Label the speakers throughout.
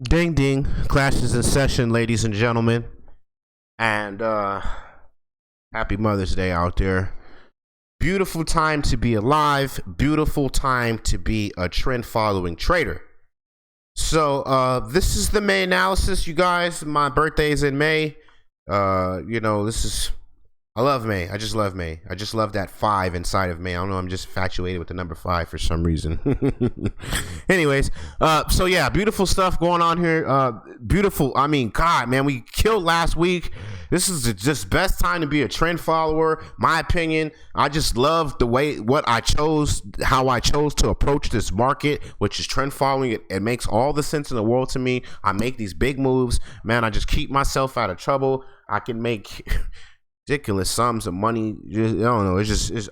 Speaker 1: Ding ding, class is in session, ladies and gentlemen, and happy Mother's Day out there. Beautiful time to be alive, beautiful time to be a trend following trader. So this is the May analysis, you guys. My birthday is in May. You know, I love May. I just love May. I just love that 5 inside of May. I don't know, I'm just infatuated with the number 5 for some reason. Anyways, so yeah, beautiful stuff going on here. Beautiful. I mean, God, man, we killed last week. This is just best time to be a trend follower. My opinion, I just love the way how I chose to approach this market, which is trend following. It makes all the sense in the world to me. I make these big moves, man. I just keep myself out of trouble. I can make ridiculous sums of money. I don't know.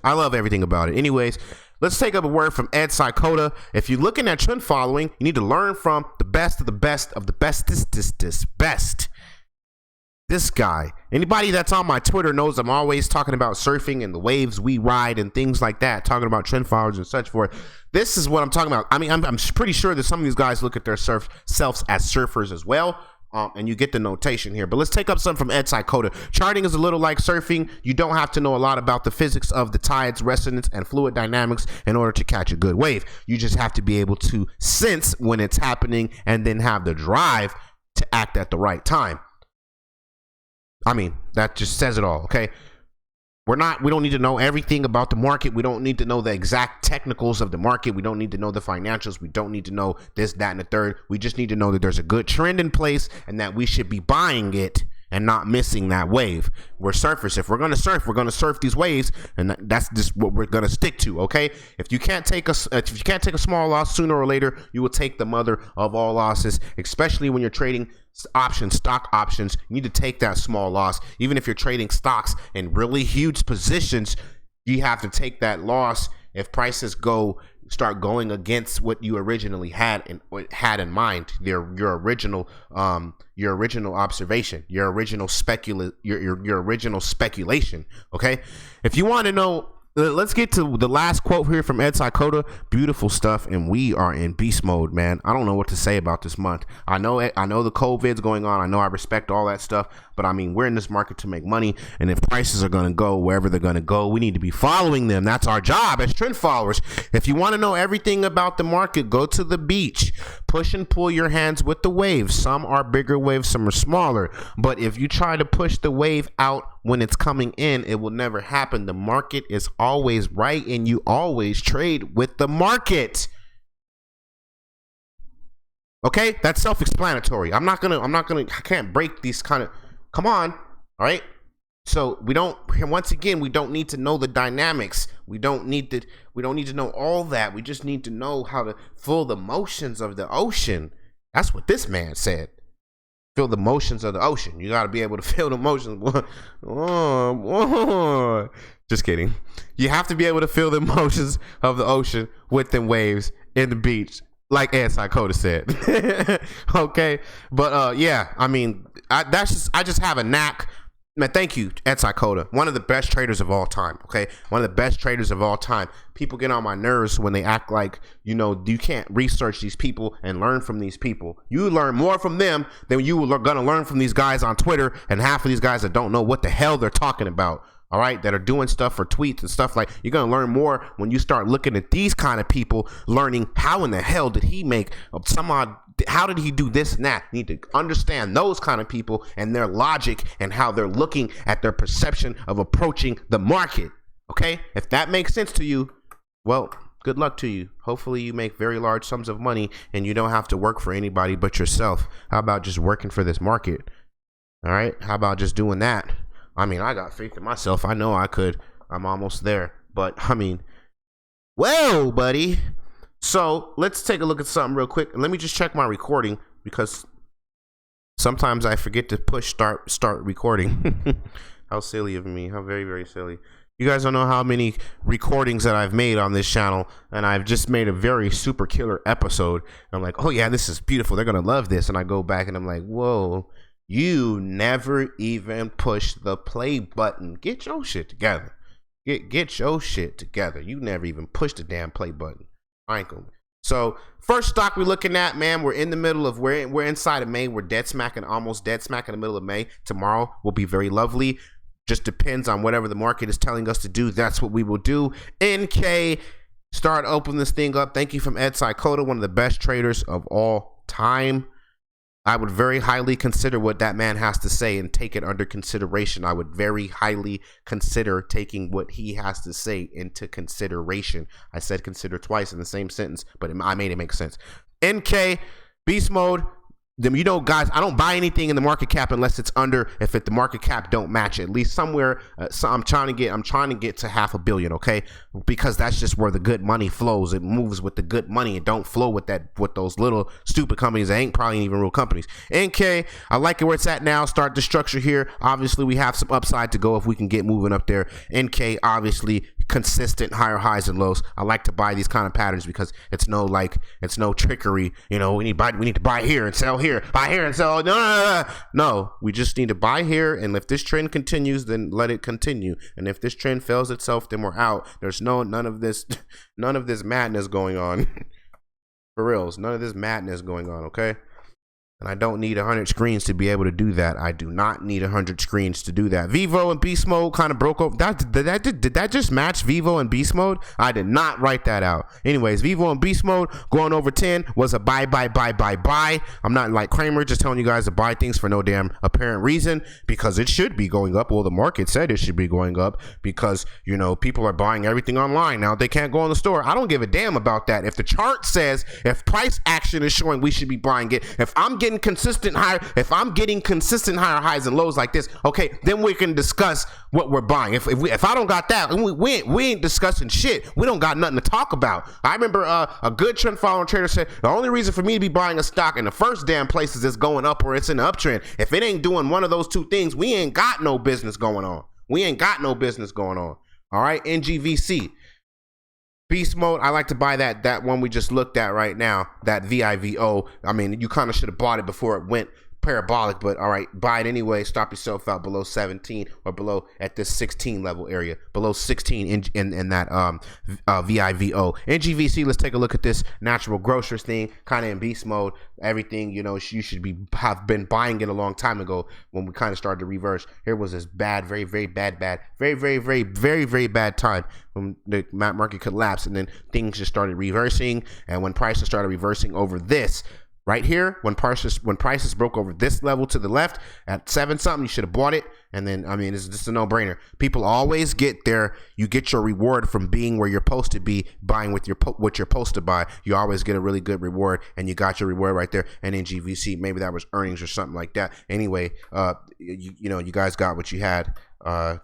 Speaker 1: I love everything about it. Anyways, let's take up a word from NCODA. If you're looking at trend following, you need to learn from the best of the best of the best. This guy. Anybody that's on my Twitter knows I'm always talking about surfing and the waves we ride and things like that, talking about trend followers and such forth. This is what I'm talking about. I mean, I'm pretty sure that some of these guys look at their selves as surfers as well. And you get the notation here, but let's take up some from NCODA. Charting is a little like surfing. You don't have to know a lot about the physics of the tides, resonance, and fluid dynamics in order to catch a good wave. You just have to be able to sense when it's happening and then have the drive to act at the right time. I mean, that just says it all, okay? We don't need to know everything about the market. We don't need to know the exact technicals of the market. We don't need to know the financials. We don't need to know this, that, and the third. We just need to know that there's a good trend in place and that we should be buying it and not missing that wave. We're surfers. If we're going to surf these waves, and that's just what we're going to stick to, okay? If you can't take a small loss, sooner or later, you will take the mother of all losses, especially when you're trading stock options. You need to take that small loss. Even if you're trading stocks in really huge positions, you have to take that loss if prices start going against what you originally had in mind, your original observation, your original speculation. Okay, if you want to know, let's get to the last quote here from NCODA. Beautiful stuff, and we are in beast mode, man. I don't know what to say about this month. I know the COVID's going on. I know I respect all that stuff, but I mean, we're in this market to make money, and if prices are going to go wherever they're going to go, we need to be following them. That's our job as trend followers. If you want to know everything about the market, go to the beach, push and pull your hands with the waves. Some are bigger waves, some are smaller, but if you try to push the wave out when it's coming in, it will never happen. The market is always right, and you always trade with the market. Okay, that's self-explanatory. I can't break these kind of, come on. All right. So we don't need to know the dynamics. We don't need to know all that. We just need to know how to feel the motions of the ocean. That's what this man said. Feel the motions of the ocean. You got to be able to feel the motions. Just kidding. You have to be able to feel the motions of the ocean with them waves in the beach, like NCODA said. Okay, but yeah, I mean, I just have a knack. Man, thank you, NCODA. One of the best traders of all time, okay? One of the best traders of all time. People get on my nerves when they act like, you can't research these people and learn from these people. You learn more from them than you are going to learn from these guys on Twitter, and half of these guys that don't know what the hell they're talking about, all right, that are doing stuff for tweets and stuff. Like, you're going to learn more when you start looking at these kind of people, learning how in the hell did he make how did he do this and that? You need to understand those kind of people and their logic and how they're looking at their perception of approaching the market. Okay, if that makes sense to you, well, good luck to you. Hopefully you make very large sums of money and you don't have to work for anybody but yourself. How about just working for this market? All right, how about just doing that? I mean, I got faith in myself. I know I could. I'm almost there. But I mean, well, buddy. So let's take a look at something real quick. Let me just check my recording because sometimes I forget to push start recording. How silly of me. How very, very silly. You guys don't know how many recordings that I've made on this channel, and I've just made a very super killer episode. I'm like, oh yeah, this is beautiful. They're gonna love this. And I go back and I'm like, whoa, you never even push the play button. Get your shit together. Get your shit together. You never even pushed the damn play button. I ain't gonna. So first stock we're looking at, man, we're in the middle of, we're inside of May. We're dead smacking, almost dead smack in the middle of May. Tomorrow will be very lovely. Just depends on whatever the market is telling us to do. That's what we will do. NK, start opening this thing up. Thank you from Ed Psychota, one of the best traders of all time. I would very highly consider what that man has to say and take it under consideration. I would very highly consider taking what he has to say into consideration. I said consider twice in the same sentence, but I made it make sense. NK, beast mode. You know, guys, I don't buy anything in the market cap unless it's under, if the market cap don't match it, at least somewhere. So I'm trying to get to $500 million, okay? Because that's just where the good money flows. It moves with the good money. It don't flow with those little stupid companies that ain't probably even real companies. NK, I like it where it's at now. Start the structure here. Obviously, we have some upside to go if we can get moving up there. NK, obviously, consistent higher highs and lows. I like to buy these kind of patterns because it's no trickery. You know, we need to buy here and sell here, buy here and sell. No, we just need to buy here, and if this trend continues, then let it continue. And if this trend fails itself, then we're out. There's none of this madness going on. For reals, none of this madness going on. Okay. And I don't need 100 screens to be able to do that. I do not need 100 screens to do that. VIVO and beast mode kind of broke up. Did that just match VIVO and beast mode? I did not write that out. Anyways, VIVO and beast mode going over 10 was a buy. I'm not like Kramer just telling you guys to buy things for no damn apparent reason, because it should be going up. Well, the market said it should be going up because, you know, people are buying everything online now. They can't go in the store. I don't give a damn about that. If the chart says, if price action is showing we should be buying it, if I'm getting consistent higher highs and lows like this, okay, then we can discuss what we're buying. If I don't got that, we ain't discussing shit. We don't got nothing to talk about. I remember a good trend following trader said the only reason for me to be buying a stock in the first damn place is it's going up or it's in the uptrend. If it ain't doing one of those two things, we ain't got no business going on. All right, NGVC. Beast mode, I like to buy that one we just looked at right now, that VIVO. I mean, you kind of should have bought it before it went parabolic, but all right, buy it anyway. Stop yourself out below 17 or below at this 16 level area, below 16 in that VIVO. NGVC, let's take a look at this natural grocers thing, kind of in beast mode. Everything, you know, you should have been buying it a long time ago when we kind of started to reverse. Here was this bad, very bad time when the market collapsed, and then things just started reversing. And when prices started reversing over this right here, when prices broke over this level to the left at 7 something, you should have bought it. And then, I mean, it's just a no-brainer. People always get there. You get your reward from being where you're supposed to be, buying what you're supposed to buy. You always get a really good reward, and you got your reward right there. And in GVC, maybe that was earnings or something like that. Anyway, you know, you guys got what you had.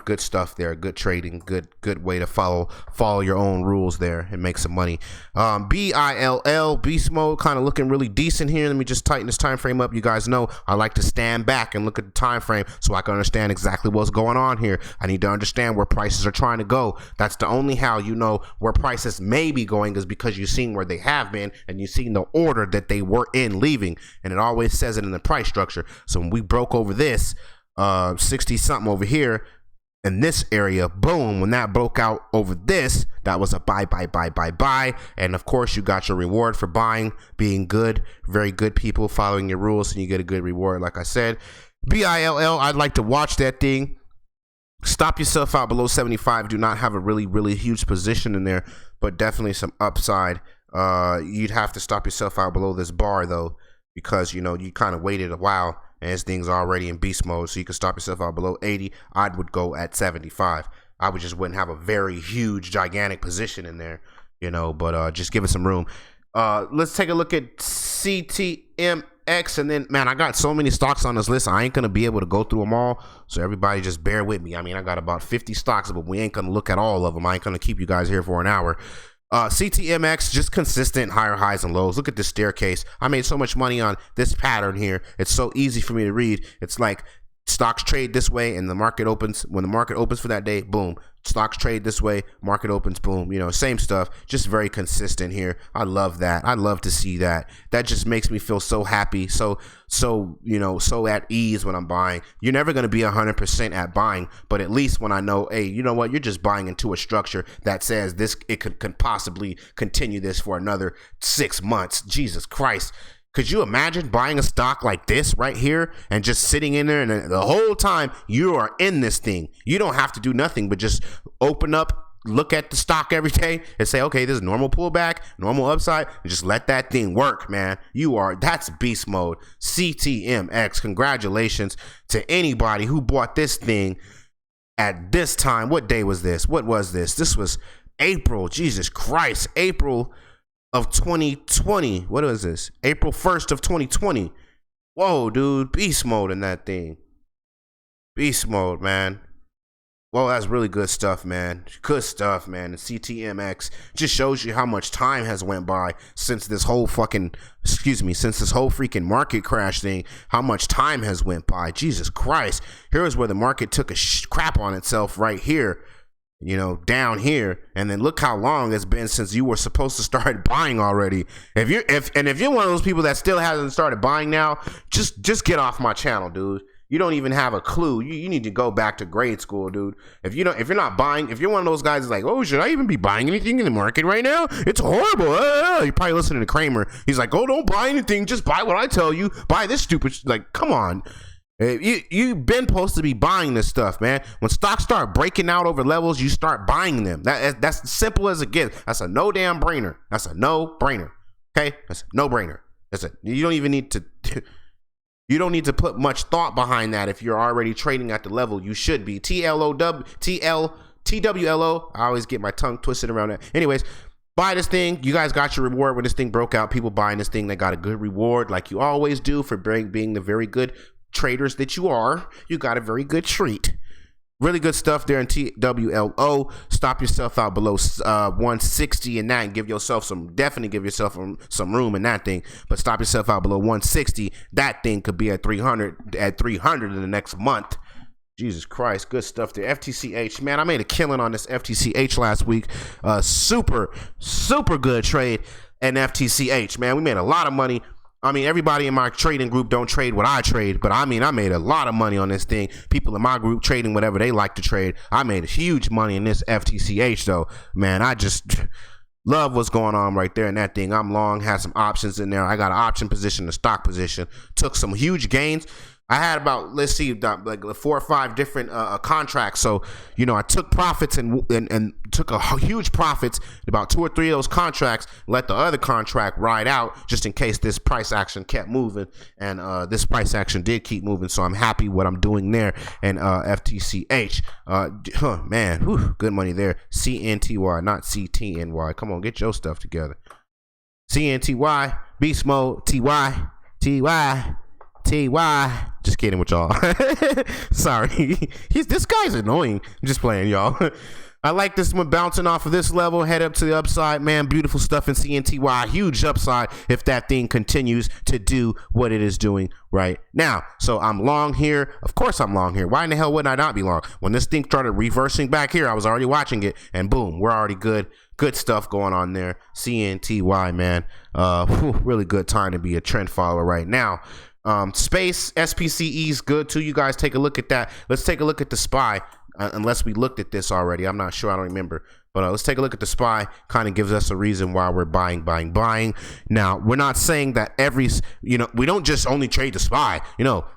Speaker 1: Good stuff there, good trading, good way to follow your own rules there and make some money. BILL, beast mode, kind of looking really decent here. Let me just tighten this time frame up. You guys know I like to stand back and look at the time frame so I can understand exactly what's going on here. I need to understand where prices are trying to go. That's the only how you know where prices may be going, is because you've seen where they have been and you've seen the order that they were in leaving, and it always says it in the price structure. So when we broke over this 60 something over here in this area, boom, when that broke out over this, that was a buy. And of course you got your reward for buying, being good, very good people, following your rules, and you get a good reward. Like I said, BILL, I'd like to watch that thing. Stop yourself out below 75. Do not have a really huge position in there, but definitely some upside. You'd have to stop yourself out below this bar though, because you know you kind of waited a while and this thing's already in beast mode, so you can stop yourself out below 80. I would go at 75. I wouldn't have a very huge gigantic position in there, you know, but just give it some room. Let's take a look at CTMX, and then, man, I got so many stocks on this list, I ain't gonna be able to go through them all, so everybody just bear with me. I mean, I got about 50 stocks, but we ain't gonna look at all of them. I ain't gonna keep you guys here for an hour. CTMX, just consistent higher highs and lows. Look at this staircase. I made so much money on this pattern here. It's so easy for me to read. It's like stocks trade this way and the market opens, when the market opens for that day, boom, stocks trade this way, market opens, boom, you know, same stuff, just very consistent here. I love that. I love to see that. That just makes me feel so happy, so you know, so at ease when I'm buying. You're never going to be 100% at buying, but at least when I know, hey, you know what, you're just buying into a structure that says this, it could possibly continue this for another 6 months. Jesus Christ. Could you imagine buying a stock like this right here and just sitting in there, and the whole time you are in this thing? You don't have to do nothing but just open up, look at the stock every day and say, okay, this is normal pullback, normal upside, and just let that thing work, man. That's beast mode. CTMX, congratulations to anybody who bought this thing at this time. What day was this? What was this? This was April. Jesus Christ. April of 2020. What is this? April 1st of 2020. Whoa, dude. Beast mode in that thing. Beast mode, man. Well, that's really good stuff, man. Good stuff, man. The CTMX just shows you how much time has went by since this whole since this whole freaking market crash thing, how much time has went by. Jesus Christ. Here's where the market took a crap on itself right here. You know, down here, and then look how long it's been since you were supposed to start buying already. If you're one of those people that still hasn't started buying now, just get off my channel, dude. You don't even have a clue. You need to go back to grade school, dude. If you're not buying, if you're one of those guys that's like, oh, should I even be buying anything in the market right now? It's horrible. You're probably listening to Kramer. He's like, oh, don't buy anything. Just buy what I tell you. Buy this stupid. Like, come on. You've been supposed to be buying this stuff, man. When stocks start breaking out over levels, you start buying them. That's simple as it gets. That's a no damn brainer. That's a no brainer. Okay, that's a no brainer. That's it. You don't even need to. You don't need to put much thought behind that if you're already trading at the level you should be. TWLO. I always get my tongue twisted around that. Anyways. Buy this thing. You guys got your reward when this thing broke out. People buying this thing, they got a good reward, like you always do for being the very good traders that you are. You got a very good treat. Really good stuff there in TWLO. Stop yourself out below 160 in that, and definitely give yourself some room in that thing. But stop yourself out below 160. That thing could be at 300 in the next month. Jesus Christ, good stuff there. FTCH, man, I made a killing on this FTCH last week. Super good trade in FTCH, man. We made a lot of money. I mean, everybody in my trading group don't trade what I trade, but I mean, I made a lot of money on this thing. People in my group trading whatever they like to trade. I made huge money in this FTCH, though. Man, I just love what's going on right there in that thing. I'm long, had some options in there. I got an option position, a stock position. Took some huge gains. I had about, let's see, like 4 or 5 different contracts. So, you know, I took profits and took a huge profits, about 2 or 3 of those contracts, let the other contract ride out just in case this price action kept moving. And this price action did keep moving. So I'm happy what I'm doing there. And FTCH, man, whew, good money there. CNTY, not CTNY. Come on, get your stuff together. CNTY, beast mode, TY. Just kidding with y'all. Sorry. This guy's annoying. I'm just playing, y'all. I like this one bouncing off of this level, head up to the upside, man. Beautiful stuff in CNTY. Huge upside if that thing continues to do what it is doing right now. So I'm long here. Of course I'm long here. Why in the hell would I not be long? When this thing started reversing back here, I was already watching it, and boom, we're already good. Good stuff going on there. CNTY, man. Really good time to be a trend follower right now. Space SPCE is good too. You guys take a look at that. Let's take a look at the SPY. Unless we looked at this already, I'm not sure. I don't remember. But let's take a look at the SPY. Kind of gives us a reason why we're buying. Now, we're not saying that we don't just only trade the SPY,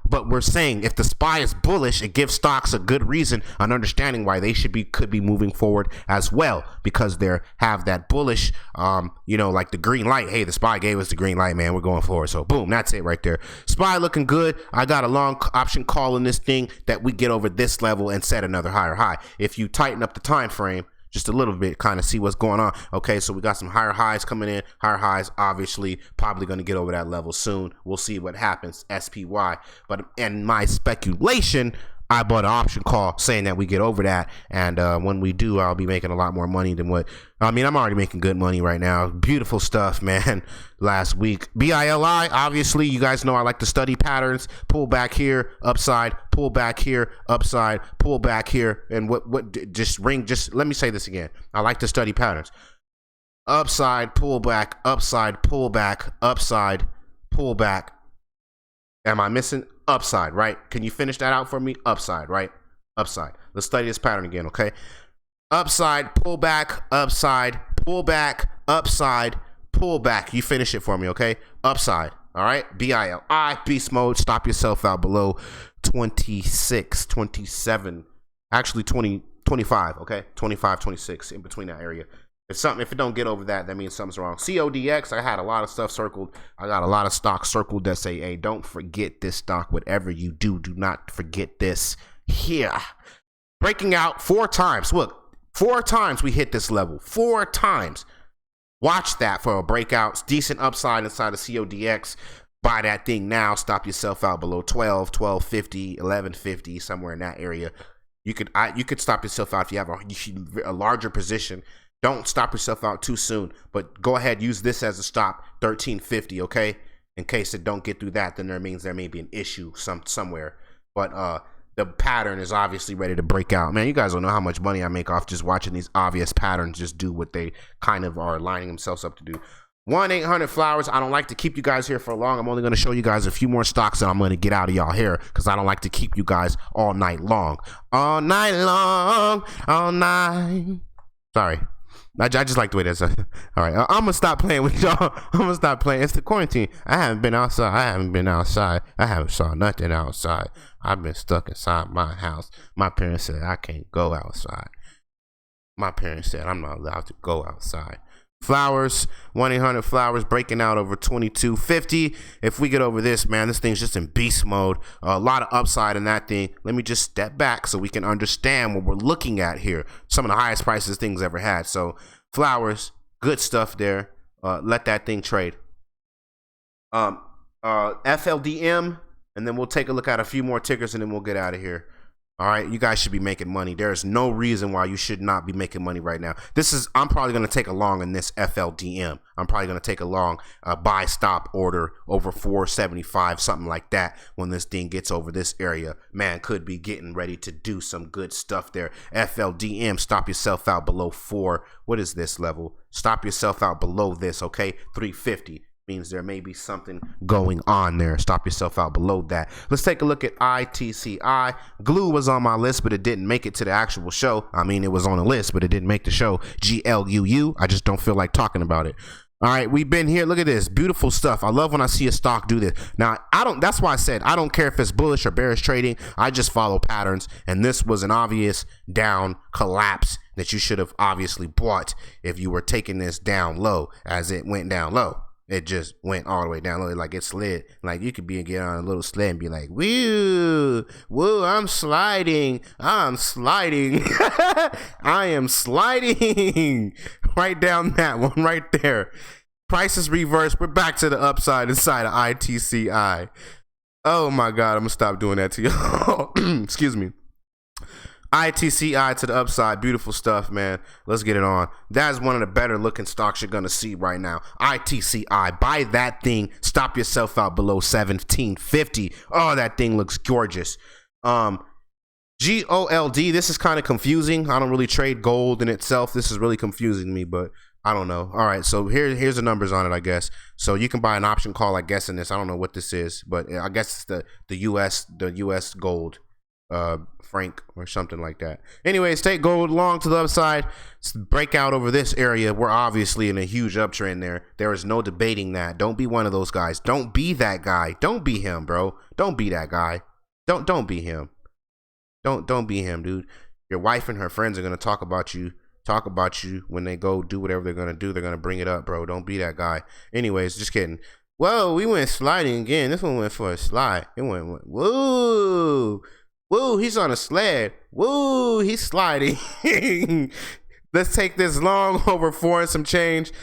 Speaker 1: but we're saying if the SPY is bullish, it gives stocks a good reason, an understanding why they could be moving forward as well, because they have that bullish, like the green light. Hey, the SPY gave us the green light, man. We're going forward. So boom, that's it right there. SPY looking good. I got a long option call in this thing that we get over this level and set another higher high. If you tighten up the time frame just a little bit, kind of see what's going on. Okay, so we got some higher highs coming in. Higher highs, obviously, probably going to get over that level soon. We'll see what happens, SPY. But in my speculation, I bought an option call saying that we get over that, and when we do, I'll be making a lot more money than what, I mean, I'm already making good money right now. Beautiful stuff, man. Last week, BILI, obviously, you guys know I like to study patterns. Pull back here, upside, pull back here, upside, pull back here, and just let me say this again. I like to study patterns. Upside, pull back, upside, pull back, upside, pull back. Am I missing? Upside, right? Can you finish that out for me? Upside, right? Upside. Let's study this pattern again, okay? Upside, pull back, upside, pull back, upside, pull back. You finish it for me, okay? Upside, all right? BILI, beast mode. Stop yourself out below 26, 27, actually 20, 25, okay? 25, 26, in between that area. If it don't get over that, that means something's wrong. CODX, I had a lot of stuff circled. I got a lot of stocks circled that say, hey, don't forget this stock. Whatever you do, do not forget this here. Breaking out 4 times. Look, 4 times we hit this level. 4 times. Watch that for a breakout. Decent upside inside of CODX. Buy that thing now. Stop yourself out below 12, 12.50, 11.50, somewhere in that area. You could stop yourself out if you have a larger position. Don't stop yourself out too soon, but go ahead, use this as a stop, 13.50, okay? In case it don't get through that, then there means there may be an issue somewhere. But the pattern is obviously ready to break out. Man, you guys don't know how much money I make off just watching these obvious patterns just do what they kind of are lining themselves up to do. 1-800-Flowers. I don't like to keep you guys here for long. I'm only going to show you guys a few more stocks and I'm going to get out of y'all here because I don't like to keep you guys all night long. All night long, all night. Sorry. I just like the way that's all right. I'm gonna stop playing with y'all. I'm gonna stop playing. It's the quarantine. I haven't been outside. I haven't saw nothing outside. I've been stuck inside my house. My parents said I can't go outside. My parents said I'm not allowed to go outside. Flowers, 1-800-Flowers breaking out over 22.50. If we get over this, man, this thing's just in beast mode. A lot of upside in that thing. Let me just step back so we can understand what we're looking at here. Some of the highest prices things ever had. So Flowers, good stuff there. Let that thing trade. FLDM, and then we'll take a look at a few more tickers and then we'll get out of here. All right, you guys should be making money. There is no reason why you should not be making money right now. I'm probably going to take a long in this FLDM. I'm probably going to take a long buy stop order over 475, something like that. When this thing gets over this area, man, could be getting ready to do some good stuff there. FLDM, stop yourself out below 4. What is this level? Stop yourself out below this, okay? 350. Means there may be something going on there. Stop yourself out below that. Let's take a look at ITCI. GLUUB was on my list, but it didn't make it to the actual show. I mean, it was on the list, but it didn't make the show. GLUU. I just don't feel like talking about it. All right, we've been here. Look at this. Beautiful stuff. I love when I see a stock do this. Now, that's why I said I don't care if it's bullish or bearish trading. I just follow patterns. And this was an obvious down collapse that you should have obviously bought if you were taking this down low as it went down low. It just went all the way down low, like it slid. Like you could get on a little sled and be like, woo, woo, I'm sliding. I am sliding right down that one right there. Prices reversed. We're back to the upside inside of ITCI. Oh my God, I'm gonna stop doing that to y'all. Excuse me. ITCI to the upside. Beautiful stuff, man. Let's get it on. That is one of the better looking stocks you're going to see right now. ITCI. Buy that thing. Stop yourself out below 1750. Oh, that thing looks gorgeous. GOLD. This is kind of confusing. I don't really trade gold in itself. This is really confusing me, but I don't know. All right, so here's the numbers on it, I guess. So you can buy an option call, I guess, in this. I don't know what this is, but I guess it's the US gold. Frank or something like that. Anyways, take gold long to the upside. Break out over this area. We're obviously in a huge uptrend there. There is no debating that. Don't be one of those guys. Don't be that guy. Don't be him, bro. Don't be that guy. Don't be him. Don't be him, dude. Your wife and her friends are gonna talk about you when they go do whatever they're gonna do. They're gonna bring it up, bro. Don't be that guy. Anyways, just kidding. Whoa, we went sliding again. This one went for a slide. It went whoa. Woo, he's on a sled. Woo, he's sliding. Let's take this long over 4 and some change.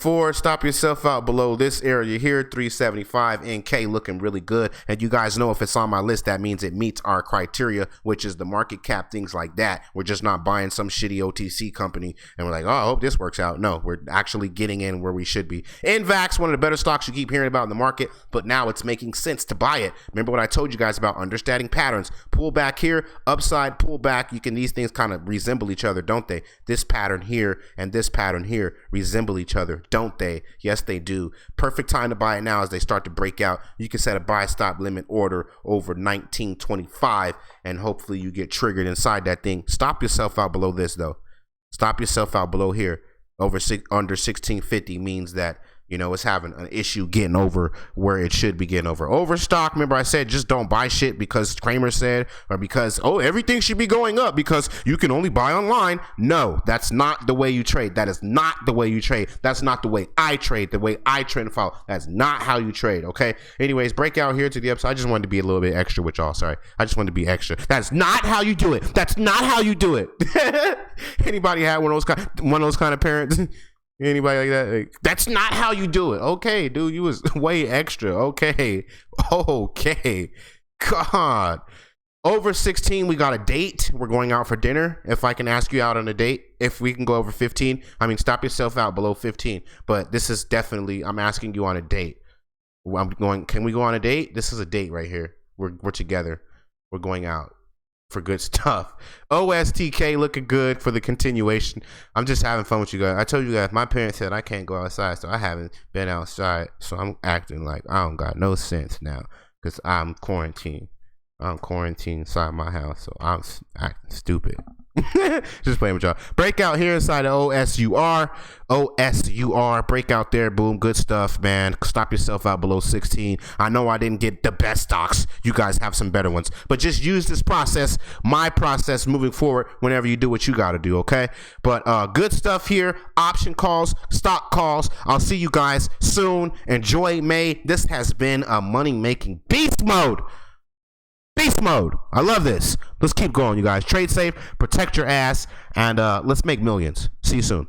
Speaker 1: 4, stop yourself out below this area here. 375 NK looking really good. And you guys know if it's on my list, that means it meets our criteria, which is the market cap, things like that. We're just not buying some shitty OTC company and we're like, oh, I hope this works out. No, we're actually getting in where we should be. NVAX, one of the better stocks you keep hearing about in the market, but now it's making sense to buy it. Remember what I told you guys about understanding patterns. Pull back here, upside, pull back. These things kind of resemble each other, don't they? This pattern here and this pattern here resemble each other, don't they? Yes, they do. Perfect time to buy it now as they start to break out. You can set a buy stop limit order over 1925 and hopefully you get triggered inside that thing. Stop yourself out below this though. Stop yourself out below here. Under 1650 means that, you know, it's having an issue getting over where it should be getting over. Overstock, remember I said just don't buy shit because Kramer said, or because, oh, everything should be going up because you can only buy online. No, that's not the way you trade. That is not the way you trade. That's not the way I trade, the way I trade and follow. That's not how you trade, okay? Anyways, breakout here to the upside. I just wanted to be a little bit extra with y'all, sorry. I just wanted to be extra. That's not how you do it. That's not how you do it. Anybody had one of those kind of parents? Anybody like that? Like, that's not how you do it. Okay, dude, you was way extra. Okay. God. Over 16, we got a date. We're going out for dinner. If I can ask you out on a date, if we can go over 15, I mean, stop yourself out below 15. But this is definitely, I'm asking you on a date. Can we go on a date? This is a date right here. We're together. We're going out for good stuff. OSTK looking good for the continuation. I'm just having fun with you guys. I told you guys, my parents said I can't go outside, so I haven't been outside. So I'm acting like I don't got no sense now because I'm quarantined. I'm quarantined inside my house, so I'm acting stupid. Just playing with y'all. Breakout here inside of OSUR. Breakout there. Boom. Good stuff, man. Stop yourself out below 16. I know I didn't get the best stocks. You guys have some better ones. But just use this process, my process, moving forward whenever you do what you got to do, okay? But good stuff here. Option calls, stock calls. I'll see you guys soon. Enjoy May. This has been a money-making beast mode. Beast mode. I love this. Let's keep going, you guys. Trade safe, protect your ass, and let's make millions. See you soon.